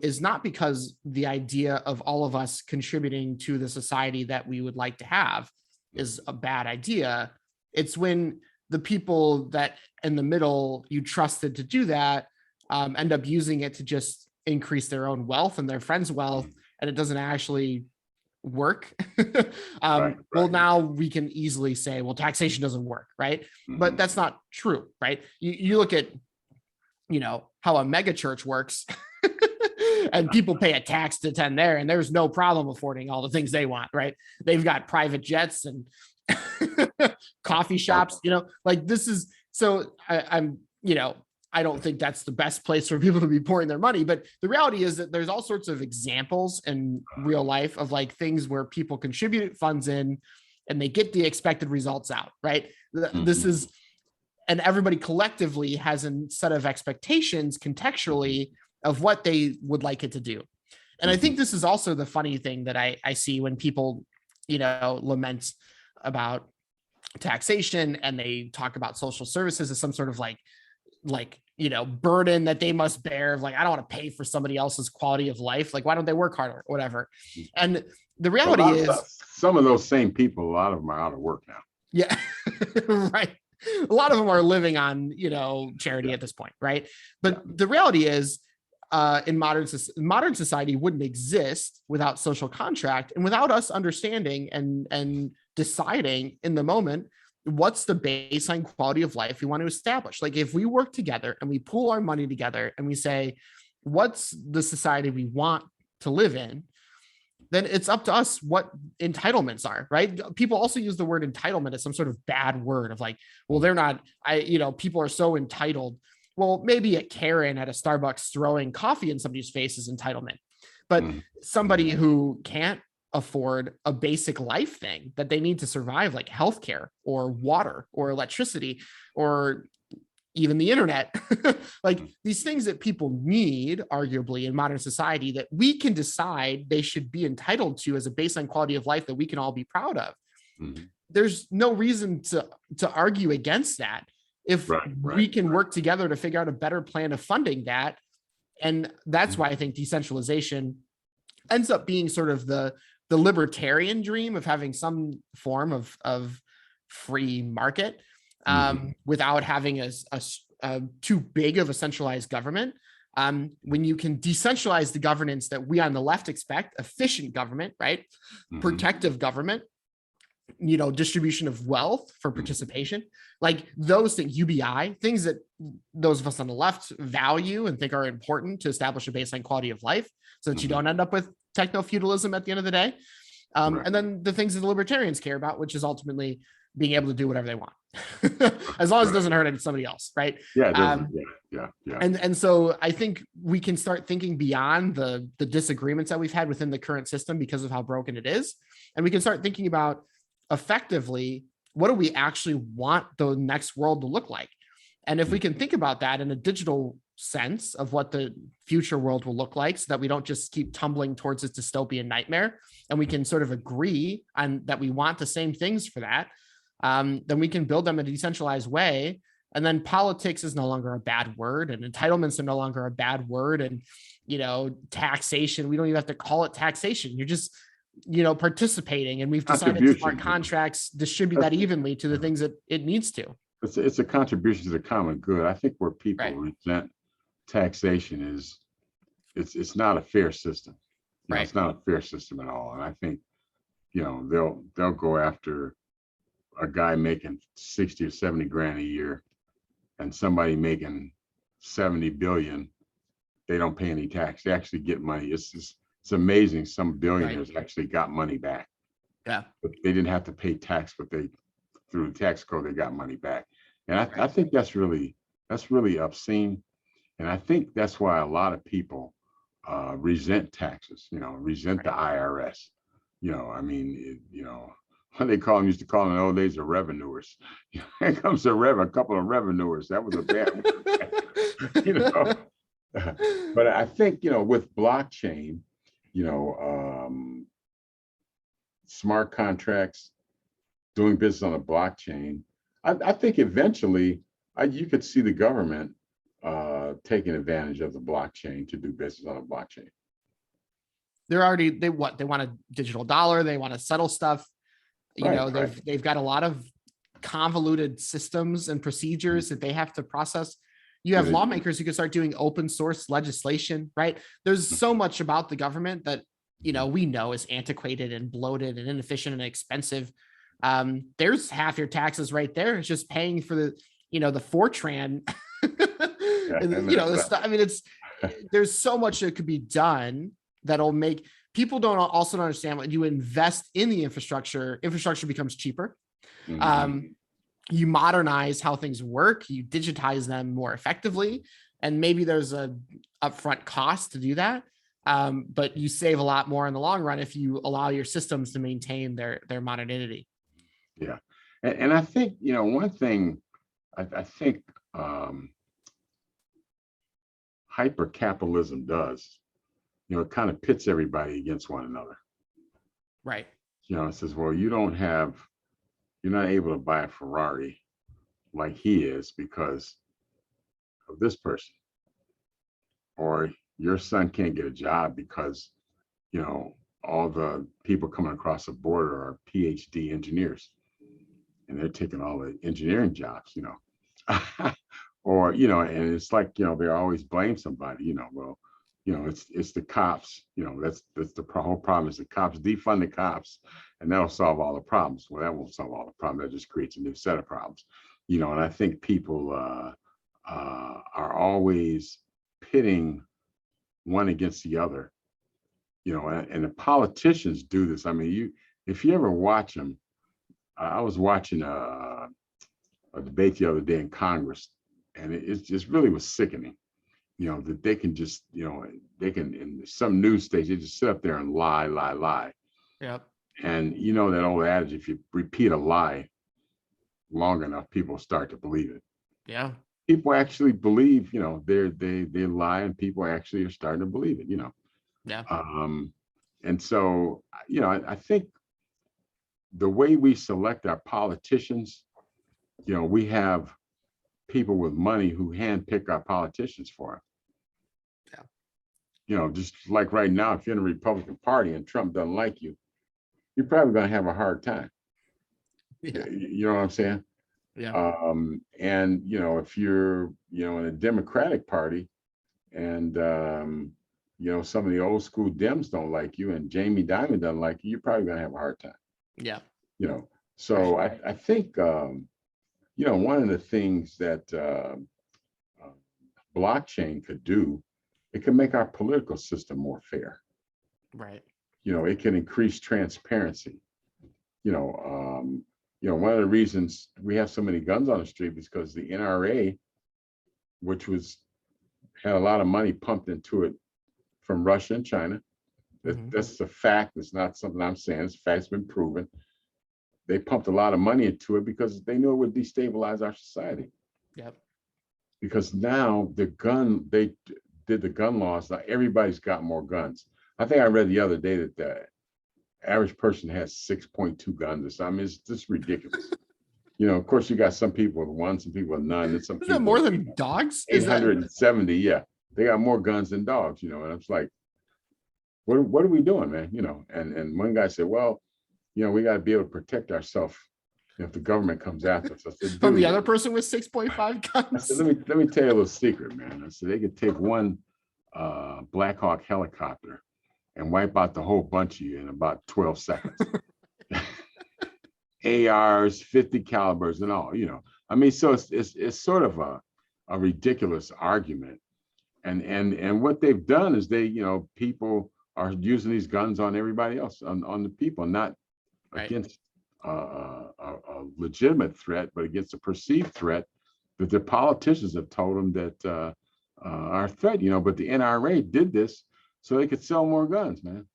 is not because the idea of all of us contributing to the society that we would like to have is a bad idea. It's when the people that in the middle you trusted to do that end up using it to just increase their own wealth and their friends' wealth, and it doesn't actually work. Well, now we can easily say, well, taxation doesn't work, right? But that's not true, right? You look at, how a mega church works and people pay a tax to attend there, and there's no problem affording all the things they want, right? They've got private jets and coffee shops, this is, so I don't think that's the best place for people to be pouring their money. But the reality is that there's all sorts of examples in real life of things where people contribute funds in and they get the expected results out, right? This is, and everybody collectively has a set of expectations contextually of what they would like it to do. And I think this is also the funny thing that I see when people, lament about taxation and they talk about social services as some sort of burden that they must bear. I don't want to pay for somebody else's quality of life. Why don't they work harder or whatever? And the reality is some of those same people, a lot of them are out of work now. Yeah. Right. A lot of them are living on, charity at this point. Right. But the reality is, in modern society wouldn't exist without social contract and without us understanding and deciding in the moment what's the baseline quality of life we want to establish. If we work together and we pool our money together and we say, what's the society we want to live in, then it's up to us what entitlements are, right? People also use the word entitlement as some sort of bad word of well, they're not, people are so entitled. Well, maybe a Karen at a Starbucks throwing coffee in somebody's face is entitlement, but somebody who can't afford a basic life thing that they need to survive, like healthcare or water or electricity or even the internet, these things that people need, arguably in modern society, that we can decide they should be entitled to as a baseline quality of life that we can all be proud of. There's no reason to argue against that if we can work together to figure out a better plan of funding that. And that's why I think decentralization ends up being sort of the the libertarian dream of having some form of free market without having a too big of a centralized government. When you can decentralize the governance that we on the left expect, efficient government, right? Protective government, distribution of wealth for participation, like those things, UBI, things that those of us on the left value and think are important to establish a baseline quality of life so that you don't end up with techno-feudalism at the end of the day. And then the things that the libertarians care about, which is ultimately being able to do whatever they want, as long as it doesn't hurt somebody else, right? Yeah, And so I think we can start thinking beyond the disagreements that we've had within the current system because of how broken it is. And we can start thinking about effectively, what do we actually want the next world to look like? And if we can think about that in a digital sense of what the future world will look like, so that we don't just keep tumbling towards this dystopian nightmare, and we can sort of agree on that we want the same things for that, then we can build them in a decentralized way. And then politics is no longer a bad word, and entitlements are no longer a bad word. And, taxation, we don't even have to call it taxation. You're just, participating, and we've decided smart contracts distribute that evenly to the things that it needs to. It's a contribution to the common good. I think where people resent taxation is it's not a fair system. It's not a fair system at all. And I think, they'll go after a guy making 60 or 70 grand a year and somebody making 70 billion. They don't pay any tax. They actually get money. It's amazing. Some billionaires actually got money back. Yeah. But they didn't have to pay tax, but through the tax code, they got money back. And I think that's really obscene. And I think that's why a lot of people resent taxes, resent the IRS. What they used to call them in the old days, the revenuers. Here comes a couple of revenuers. That was a bad one. But I think, with blockchain, smart contracts, doing business on a blockchain, I think eventually you could see the government taking advantage of the blockchain to do business on a blockchain. They want a digital dollar. They want to settle stuff. They've got a lot of convoluted systems and procedures that they have to process. You have lawmakers who can start doing open source legislation, right? There's so much about the government that, we know is antiquated and bloated and inefficient and expensive. There's half your taxes right there. It's just paying for the Fortran. There's so much that could be done that'll make people don't understand when you invest in the infrastructure becomes cheaper. You modernize how things work, you digitize them more effectively, and maybe there's a upfront cost to do that. But you save a lot more in the long run if you allow your systems to maintain their modernity. Yeah. And I think, one thing I think hyper-capitalism does, it kind of pits everybody against one another. Right. It says, well, you're not able to buy a Ferrari like he is because of this person. Or your son can't get a job because, all the people coming across the border are PhD engineers and they're taking all the engineering jobs, or, and it's like, they always blame somebody, it's the cops, that's the whole problem is the cops. Defund the cops and that'll solve all the problems. Well, that won't solve all the problems. That just creates a new set of problems, and I think people are always pitting one against the other, and the politicians do this. I mean, if you ever watch them, I was watching a debate the other day in Congress, and it just really was sickening. That they can just, they can, in some news station, they just sit up there and lie. Yep. And that old adage, if you repeat a lie long enough, people start to believe it. Yeah. People actually believe, they lie, and people actually are starting to believe it, Yeah. And so, I think the way we select our politicians, we have people with money who handpick our politicians for us. Yeah. Just like right now, if you're in the Republican Party and Trump doesn't like you, you're probably going to have a hard time. Yeah. You know what I'm saying? Yeah. And if you're in a Democratic Party, and some of the old school Dems don't like you, and Jamie Dimon doesn't like you, you're probably going to have a hard time. Yeah. So I think one of the things that blockchain could do, it can make our political system more fair. Right. It can increase transparency. One of the reasons we have so many guns on the street is because the NRA, which had a lot of money pumped into it from Russia and China. That's a fact. It's not something I'm saying. It's a fact. It's been proven. They pumped a lot of money into it because they knew it would destabilize our society. Yep. Because now they did the gun laws. Now everybody's got more guns. I think I read the other day that the average person has 6.2 guns or something. It's just ridiculous. Of course, you got some people with one, some people with none, and some Is people that more than dogs? 870. Yeah, they got more guns than dogs. And I'm just like, what are we doing, man? And one guy said, well, we got to be able to protect ourselves if the government comes after us. I said, From the other person with 6.5 guns. I said, let me tell you a little secret, man. I said they could take one Black Hawk helicopter and wipe out the whole bunch of you in about 12 seconds. ARs, 50 calibers, and all. I mean, so it's sort of a ridiculous argument. And what they've done is people are using these guns on everybody else, on the people, not against a legitimate threat, but against a perceived threat that the politicians have told them that are a threat. But the NRA did this so they could sell more guns, man.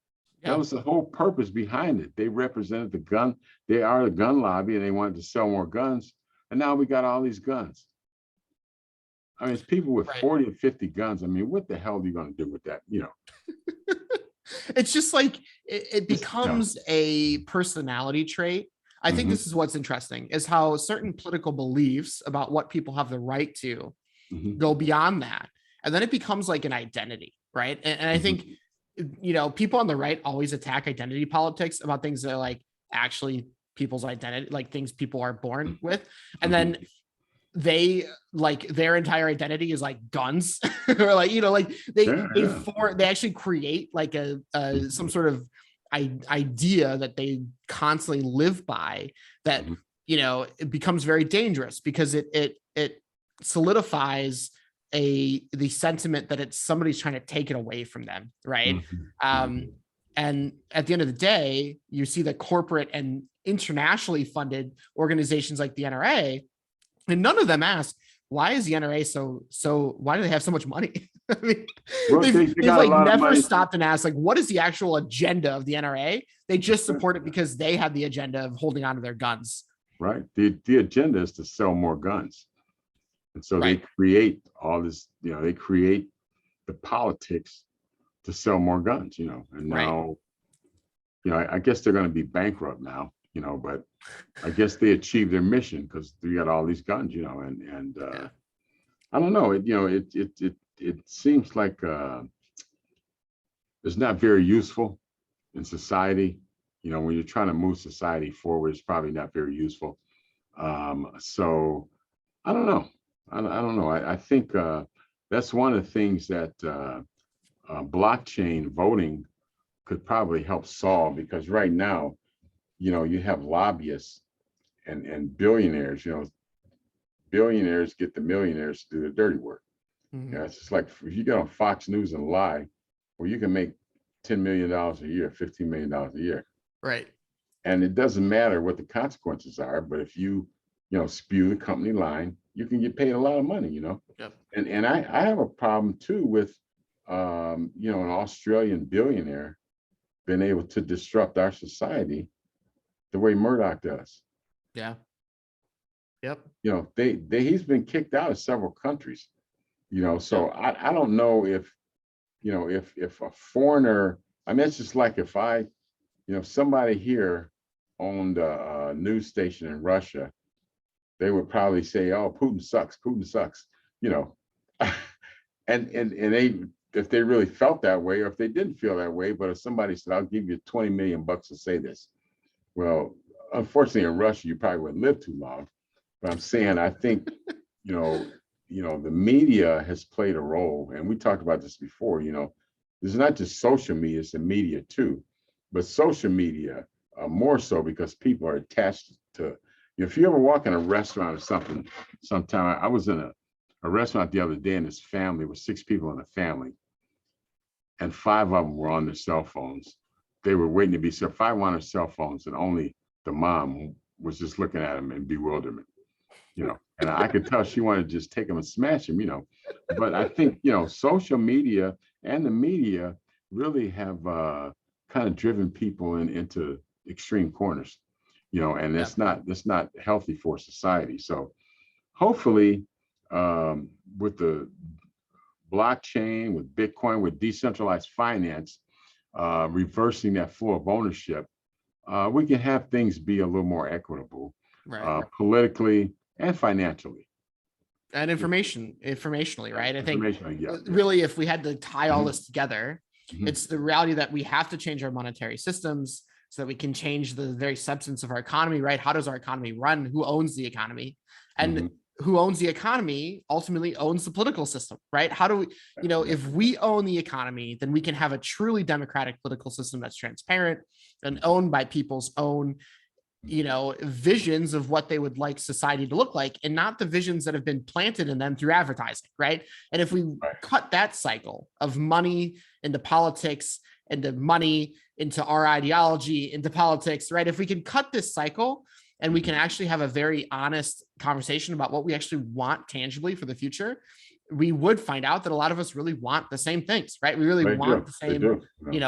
That was the whole purpose behind it. They represented the gun. They are the gun lobby, and they wanted to sell more guns. And now we got all these guns. I mean, it's people with 40 and 50 guns. I mean, what the hell are you going to do with that? It's just like it becomes a personality trait. I think this is what's interesting, is how certain political beliefs about what people have the right to go beyond that. And then it becomes like an identity, right? And I think people on the right always attack identity politics about things that are like actually people's identity, like things people are born with. And then they like their entire identity is like guns or like, they actually create like some sort of idea that they constantly live by that, it becomes very dangerous because it solidifies the sentiment that it's somebody's trying to take it away from them, right? And at the end of the day, you see the corporate and internationally funded organizations like the NRA, and none of them ask, why is the NRA so why do they have so much money? I mean, they've like never stopped and asked, like, what is the actual agenda of the NRA? They just support it because they have the agenda of holding on to their guns. Right. The agenda is to sell more guns. And so they create all this, they create the politics to sell more guns, and now, I guess they're going to be bankrupt now, but I guess they achieved their mission because they got all these guns, and I don't know, it seems like it's not very useful in society. When you're trying to move society forward, it's probably not very useful. So I don't know. I don't know. I think that's one of the things that blockchain voting could probably help solve, because right now, you have lobbyists and billionaires. Billionaires get the millionaires to do the dirty work. It's just like if you get on Fox News and lie, well, you can make $10 million a year, $15 million a year. Right. And it doesn't matter what the consequences are, but if you spew the company line, you can get paid a lot of money, Yep. And I have a problem too with an Australian billionaire being able to disrupt our society the way Murdoch does. Yeah. Yep. He's been kicked out of several countries, so I don't know if a foreigner, I mean, it's just like if somebody here owned a news station in Russia, they would probably say, "Oh, Putin sucks. Putin sucks," and they, if they really felt that way, or if they didn't feel that way, but if somebody said, "I'll give you $20 million to say this," Well, unfortunately, in Russia, you probably wouldn't live too long. But I'm saying, I think, you know, the media has played a role, and we talked about this before. It's not just social media; it's the media too. But social media more so because people are attached to. If you ever walk in a restaurant or something, sometime I was in a restaurant the other day, and this family was 6 people in the family, and 5 of them were on their cell phones. They were waiting to be served. 5 were on their cell phones, and only the mom was just looking at them in bewilderment. And I could tell she wanted to just take them and smash them. But I think, social media and the media really have kind of driven people into extreme corners, and that's not healthy for society. So hopefully, with the blockchain, with Bitcoin, with decentralized finance, reversing that flow of ownership, we can have things be a little more equitable, politically and financially. And informationally, right? I think Yeah. really, if we had to tie all this together, Mhm. it's the reality that we have to change our monetary systems so that we can change the very substance of our economy, right? How does our economy run? Who owns the economy? And who owns the economy ultimately owns the political system, right? How do we, if we own the economy, then we can have a truly democratic political system that's transparent and owned by people's own visions of what they would like society to look like, and not the visions that have been planted in them through advertising, right? And if we cut that cycle of money into politics, into money into our ideology, into politics, right? If we can cut this cycle and we can actually have a very honest conversation about what we actually want tangibly for the future, we would find out that a lot of us really want the same things, right? We really want the same,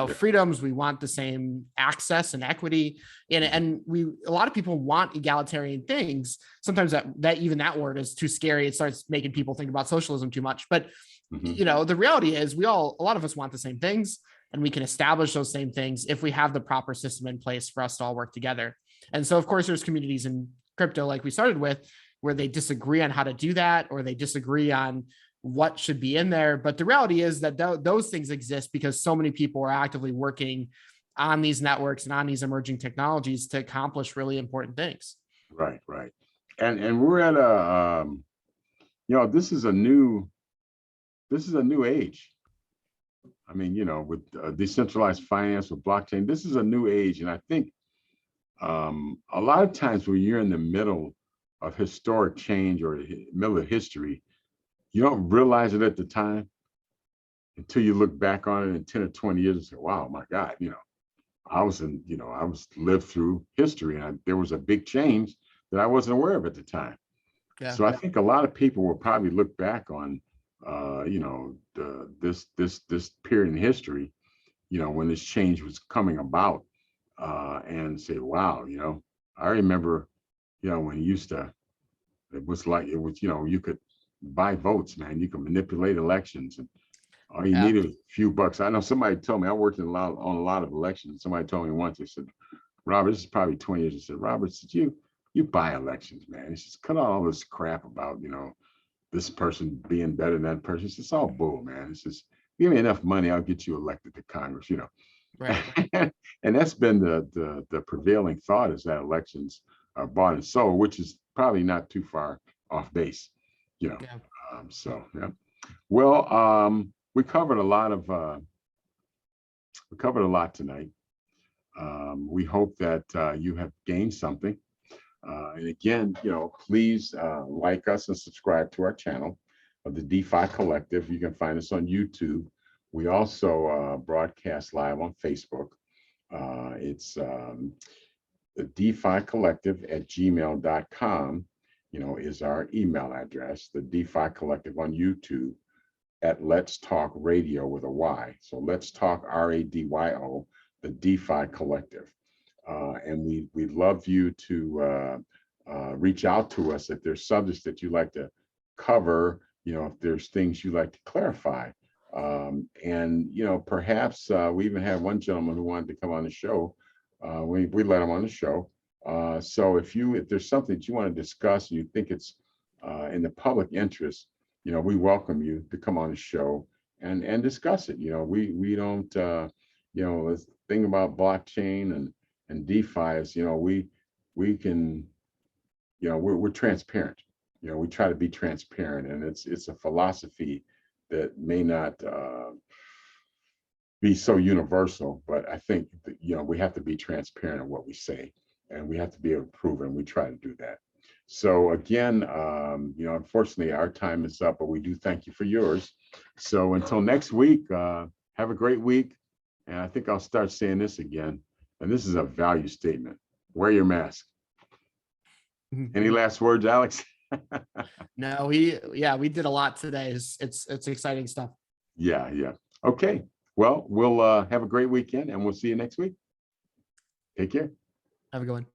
freedoms. We want the same access and equity. And a lot of people want egalitarian things. Sometimes that even that word is too scary. It starts making people think about socialism too much. But, the reality is a lot of us want the same things, and we can establish those same things if we have the proper system in place for us to all work together. And so, of course, there's communities in crypto, like we started with, where they disagree on how to do that, or they disagree on what should be in there. But the reality is that those things exist because so many people are actively working on these networks and on these emerging technologies to accomplish really important things. Right. And we're at this is a new age. I mean, with decentralized finance, with blockchain, this is a new age. And I think a lot of times when you're in the middle of historic change or middle of history, you don't realize it at the time until you look back on it in 10 or 20 years and say, wow, my God, I was lived through history, and there was a big change that I wasn't aware of at the time. Yeah. So I think a lot of people will probably look back on, this period in history, when this change was coming about, and say, wow, I remember, when it was you could buy votes, man. You can manipulate elections, and all you needed was a few bucks. I know somebody told me, I worked on a lot of elections. Somebody told me once, they said, Robert, this is probably 20 years. He said, Robert, you buy elections, man. He says, cut out all this crap about, this person being better than that person. It's all bull, man. It's just, give me enough money, I'll get you elected to Congress, Right. And that's been the prevailing thought, is that elections are bought and sold, which is probably not too far off base. Well, we covered a lot tonight. We hope that you have gained something. And again, please like us and subscribe to our channel of the DeFi Collective. You can find us on YouTube. We also broadcast live on Facebook. It's the DeFi Collective at gmail.com. Is our email address. The DeFi Collective on YouTube at Let's Talk Radio with a Y. So Let's Talk RADYO, the DeFi Collective. And we'd love you to reach out to us if there's subjects that you'd like to cover, if there's things you'd like to clarify. And perhaps we even had one gentleman who wanted to come on the show. We let him on the show. So if there's something that you want to discuss and you think it's in the public interest, we welcome you to come on the show and discuss it. We don't, this thing about blockchain and And DeFi is, we can, we're transparent. We try to be transparent, and it's a philosophy that may not be so universal, but I think that, we have to be transparent in what we say, and we have to be able to prove it, and we try to do that. So again, unfortunately, our time is up, but we do thank you for yours. So until next week, have a great week. And I think I'll start saying this again, and this is a value statement: wear your mask. Any last words, Alex? No, we did a lot today. It's exciting stuff. Yeah. Okay. Well, we'll have a great weekend, and we'll see you next week. Take care. Have a good one.